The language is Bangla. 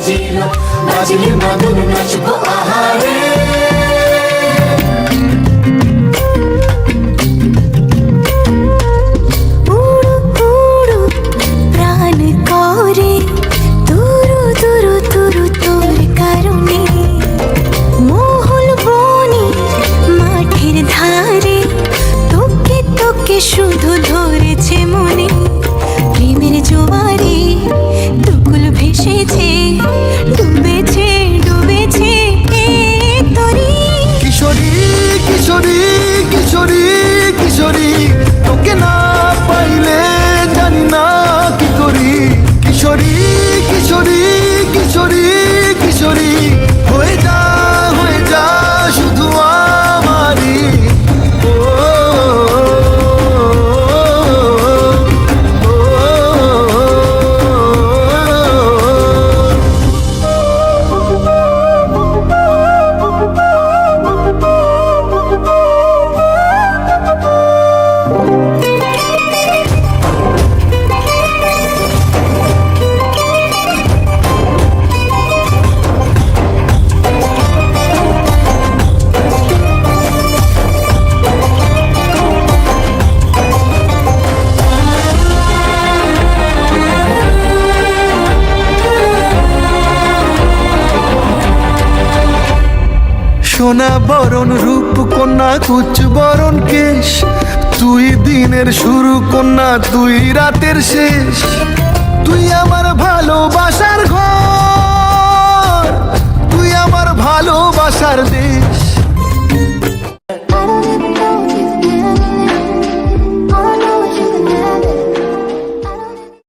বাজিল বাজিলে মদন নাচবো আহারে। শুধু ধরেছে মনে প্রেমের জোয়ারে দুকুল ভেসেছে ডুবেছে ডুবেছে তরি। কিশোরী কিশোরী কিশোরী কিশোরী তোকে না পাইলে জানি না কি করি। কিশোরী কিশোরী কিশোরী কিশোরী হয়ে যা শুধু আমারই। সোনা বরণ রূপ কন্যা কুচ বরণ কেশ, তুই দিনের শুরু কন্যা তুই রাতের শেষ। তুই আমার ভালোবাসার ঘর, তুই আমার ভালোবাসার দেশ।